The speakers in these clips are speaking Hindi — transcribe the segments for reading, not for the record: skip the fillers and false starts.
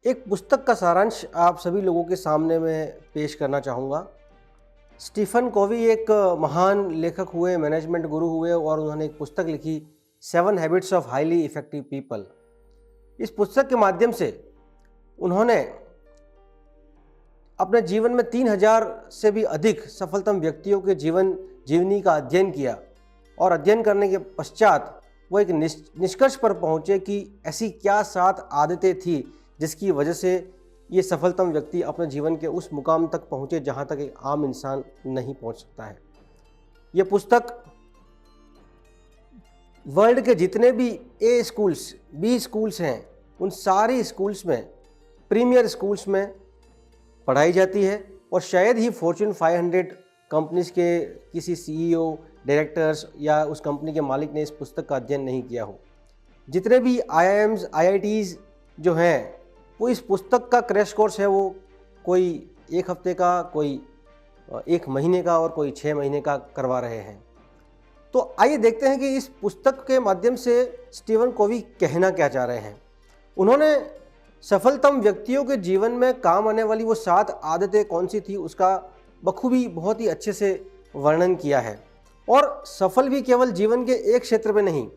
एक पुस्तक का सारांश आप सभी लोगों के सामने मैं पेश करना चाहूँगा। स्टीफन कोवी एक महान लेखक हुए, मैनेजमेंट गुरु हुए और उन्होंने एक पुस्तक लिखी 7 habits of highly effective people. इस पुस्तक के माध्यम से उन्होंने अपने जीवन में 3000 से भी अधिक सफलतम व्यक्तियों के जीवन जीवनी का अध्ययन किया और अध्ययन करने के पश्चात वो एक निष्कर्ष पर पहुँचे कि ऐसी क्या 7 आदतें थी जिसकी वजह से ये सफलतम व्यक्ति अपने जीवन के उस मुकाम तक पहुँचे जहाँ तक एक आम इंसान नहीं पहुँच सकता है। ये पुस्तक वर्ल्ड के जितने भी ए स्कूल्स, बी स्कूल्स हैं, उन सारी स्कूल्स में, प्रीमियर स्कूल्स में पढ़ाई जाती है और शायद ही फॉर्च्यून 500 कंपनीज के किसी सीईओ, डायरेक्टर्स या उस कंपनी के मालिक ने इस पुस्तक का अध्ययन नहीं किया हो। जितने भी आईआईएम्स, आईआईटीज़ जो हैं वो इस पुस्तक का क्रैश कोर्स है, वो कोई 1 हफ्ते का, कोई 1 महीने का और कोई 6 महीने का करवा रहे हैं। तो आइए देखते हैं कि इस पुस्तक के माध्यम से स्टीफन कोवी कहना क्या चाह रहे हैं। उन्होंने सफलतम व्यक्तियों के जीवन में काम आने वाली वो 7 आदतें कौन सी थी उसका बखूबी बहुत ही अच्छे से वर्णन किया है और सफल भी केवल जीवन के एक क्षेत्र में नहीं,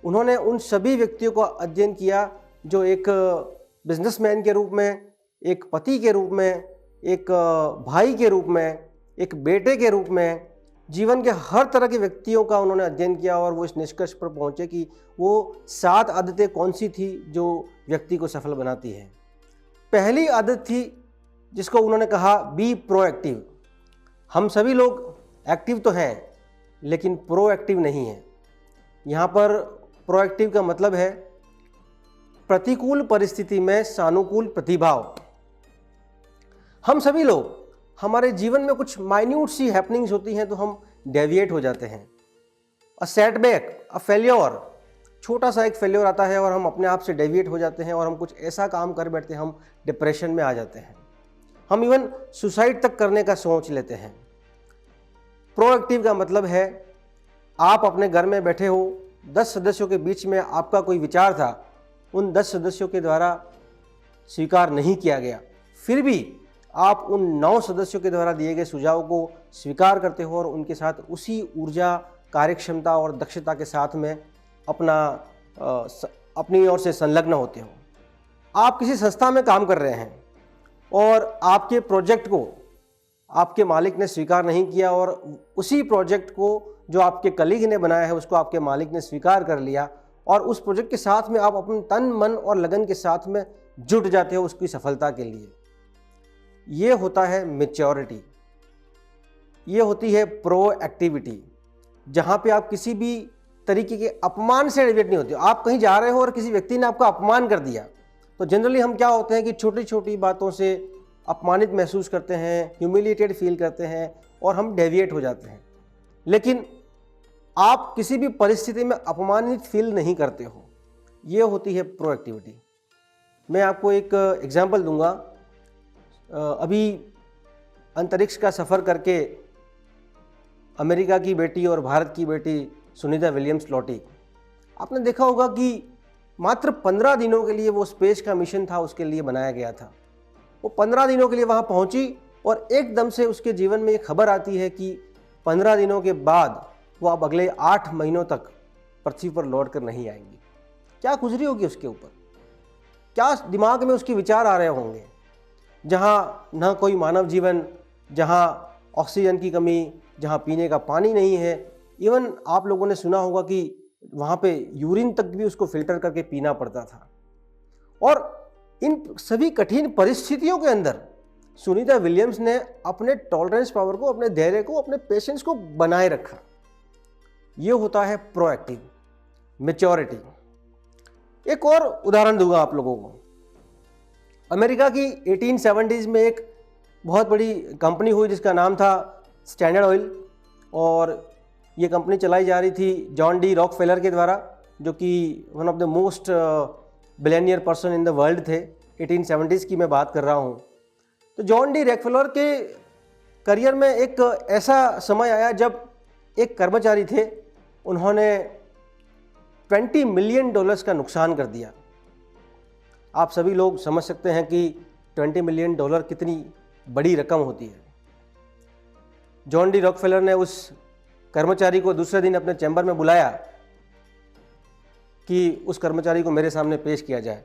उन्होंने उन सभी व्यक्तियों का अध्ययन किया जो एक बिजनेसमैन के रूप में, एक पति के रूप में, एक भाई के रूप में, एक बेटे के रूप में, जीवन के हर तरह के व्यक्तियों का उन्होंने अध्ययन किया और वो इस निष्कर्ष पर पहुंचे कि वो 7 आदतें कौन सी थी जो व्यक्ति को सफल बनाती है। पहली आदत थी जिसको उन्होंने कहा बी प्रोएक्टिव। हम सभी लोग एक्टिव तो हैं लेकिन प्रोएक्टिव नहीं हैं। यहाँ पर प्रोएक्टिव का मतलब है प्रतिकूल परिस्थिति में सानुकूल प्रतिभाव। हम सभी लोग, हमारे जीवन में कुछ माइन्यूट सी हैपनिंग्स होती हैं तो हम डेविएट हो जाते हैं। अ सेटबैक, अ फेल्योर, छोटा सा एक फेल्योर आता है और हम अपने आप से डेविएट हो जाते हैं और हम कुछ ऐसा काम कर बैठते हैं, हम डिप्रेशन में आ जाते हैं, हम इवन सुसाइड तक करने का सोच लेते हैं। प्रोएक्टिव का मतलब है आप अपने घर में बैठे हो, 10 सदस्यों के बीच में आपका कोई विचार था, उन 10 सदस्यों के द्वारा स्वीकार नहीं किया गया, फिर भी आप उन 9 सदस्यों के द्वारा दिए गए सुझाव को स्वीकार करते हो और उनके साथ उसी ऊर्जा, कार्यक्षमता और दक्षता के साथ में अपनी ओर से संलग्न होते हो। आप किसी संस्था में काम कर रहे हैं और आपके प्रोजेक्ट को आपके मालिक ने स्वीकार नहीं किया और उसी प्रोजेक्ट को जो आपके कलीग ने बनाया है उसको आपके मालिक ने स्वीकार कर लिया और उस प्रोजेक्ट के साथ में आप अपने तन, मन और लगन के साथ में जुट जाते हो उसकी सफलता के लिए। ये होता है मैच्योरिटी, ये होती है प्रोएक्टिविटी, जहाँ पे आप किसी भी तरीके के अपमान से डेविएट नहीं होते हो। आप कहीं जा रहे हो और किसी व्यक्ति ने आपका अपमान कर दिया तो जनरली हम क्या होते हैं कि छोटी छोटी बातों से अपमानित महसूस करते हैं, ह्यूमिलिएटेड फील करते हैं और हम डेविएट हो जाते हैं। लेकिन आप किसी भी परिस्थिति में अपमानित फील नहीं करते हो, ये होती है प्रोएक्टिविटी। मैं आपको एक एग्जांपल दूंगा। अभी अंतरिक्ष का सफ़र करके अमेरिका की बेटी और भारत की बेटी सुनीता विलियम्स लौटी। आपने देखा होगा कि मात्र 15 दिनों के लिए वो स्पेस का मिशन था, उसके लिए बनाया गया था। वो 15 दिनों के लिए वहाँ पहुँची और एकदम से उसके जीवन में ये खबर आती है कि 15 दिनों के बाद वो अब अगले 8 महीनों तक पृथ्वी पर लौट कर नहीं आएंगी। क्या गुजरी होगी उसके ऊपर, क्या दिमाग में उसके विचार आ रहे होंगे। जहाँ ना कोई मानव जीवन, जहाँ ऑक्सीजन की कमी, जहाँ पीने का पानी नहीं है, इवन आप लोगों ने सुना होगा कि वहाँ पे यूरिन तक भी उसको फिल्टर करके पीना पड़ता था। और इन सभी कठिन परिस्थितियों के अंदर सुनीता विलियम्स ने अपने टॉलरेंस पावर को, अपने धैर्य को, अपने पेशेंस को बनाए रखा। ये होता है प्रोएक्टिव, मैच्योरिटी। एक और उदाहरण दूंगा आप लोगों को। अमेरिका की 1870s में एक बहुत बड़ी कंपनी हुई जिसका नाम था स्टैंडर्ड ऑयल और ये कंपनी चलाई जा रही थी जॉन डी रॉकफेलर के द्वारा, जो कि one of the most billionaire person in the world थे। 1870s की मैं बात कर रहा हूँ। तो जॉन डी रॉकफेलर के करियर में एक ऐसा समय आया जब एक कर्मचारी थे, उन्होंने $20 मिलियन का नुकसान कर दिया। आप सभी लोग समझ सकते हैं कि $20 मिलियन कितनी बड़ी रकम होती है। जॉन डी रॉकफेलर ने उस कर्मचारी को दूसरे दिन अपने चैम्बर में बुलाया कि उस कर्मचारी को मेरे सामने पेश किया जाए।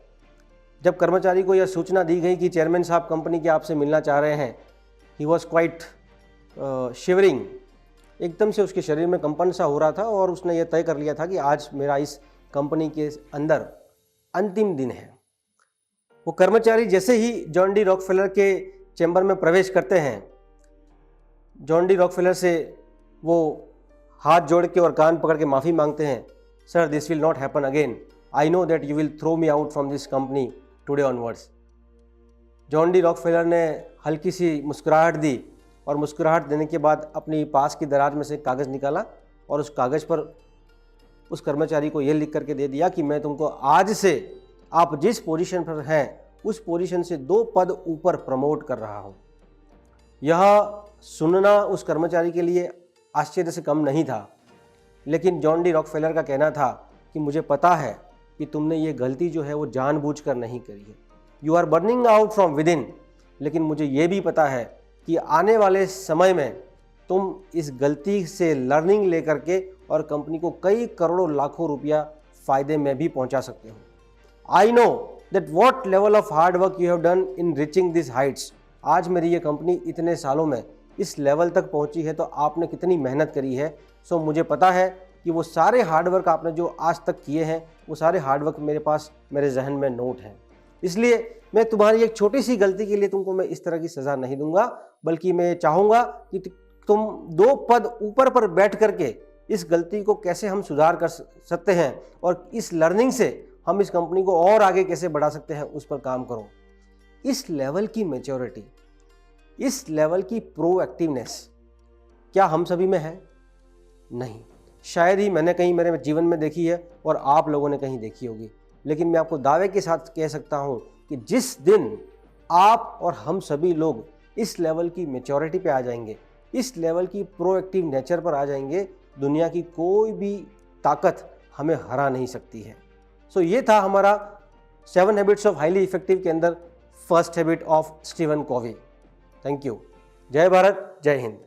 जब कर्मचारी को यह सूचना दी गई कि चेयरमैन साहब कंपनी के आपसे मिलना चाह रहे हैं, ही वॉज क्वाइट शिवरिंग, एकदम से उसके शरीर में कंपन सा हो रहा था और उसने यह तय कर लिया था कि आज मेरा इस कंपनी के अंदर अंतिम दिन है। वो कर्मचारी जैसे ही जॉन डी रॉकफेलर के चैम्बर में प्रवेश करते हैं, जॉन डी रॉकफेलर से वो हाथ जोड़ के और कान पकड़ के माफ़ी मांगते हैं। Sir, this will not happen again, I know that you will throw me out from this company today onwards. John D Rockefeller ने हल्की सी मुस्कुराहट दी और मुस्कुराहट देने के बाद अपनी पास की दराज में से कागज़ निकाला और उस कागज़ पर उस कर्मचारी को यह लिख करके दे दिया कि मैं तुमको आज से आप जिस पोजीशन पर हैं उस पोजीशन से 2 पद ऊपर प्रमोट कर रहा हूं। यह सुनना उस कर्मचारी के लिए आश्चर्य से कम नहीं था, लेकिन जॉन डी रॉकफेलर का कहना था कि मुझे पता है कि तुमने ये गलती जो है वो जानबूझकर नहीं करी है। You are burning out from within, लेकिन मुझे ये भी पता है कि आने वाले समय में तुम इस गलती से लर्निंग लेकर के और कंपनी को कई करोड़ों लाखों रुपया फ़ायदे में भी पहुंचा सकते हो। आई know that what level of hard work you have done in reaching this Heights. आज मेरी ये कंपनी इतने सालों में इस लेवल तक पहुंची है तो आपने कितनी मेहनत करी है। सो मुझे पता है कि वो सारे हार्डवर्क आपने जो आज तक किए हैं वो सारे हार्डवर्क मेरे पास मेरे जहन में नोट हैं। इसलिए मैं तुम्हारी एक छोटी सी गलती के लिए तुमको मैं इस तरह की सज़ा नहीं दूंगा, बल्कि मैं चाहूँगा कि तुम 2 पद ऊपर पर बैठ करके इस गलती को कैसे हम सुधार कर सकते हैं और इस लर्निंग से हम इस कंपनी को और आगे कैसे बढ़ा सकते हैं उस पर काम करो। इस लेवल की मैच्योरिटी, इस लेवल की प्रोएक्टिवनेस क्या हम सभी में है? नहीं। शायद ही मैंने कहीं मेरे जीवन में देखी है और आप लोगों ने कहीं देखी होगी, लेकिन मैं आपको दावे के साथ कह सकता हूं कि जिस दिन आप और हम सभी लोग इस लेवल की मैच्योरिटी पे आ जाएंगे, इस लेवल की प्रोएक्टिव नेचर पर आ जाएंगे, दुनिया की कोई भी ताकत हमें हरा नहीं सकती है। सो ये था हमारा 7 हैबिट्स ऑफ हाईली इफेक्टिव के अंदर first habit of Steven Covey. Thank you. जय भारत, जय हिंद।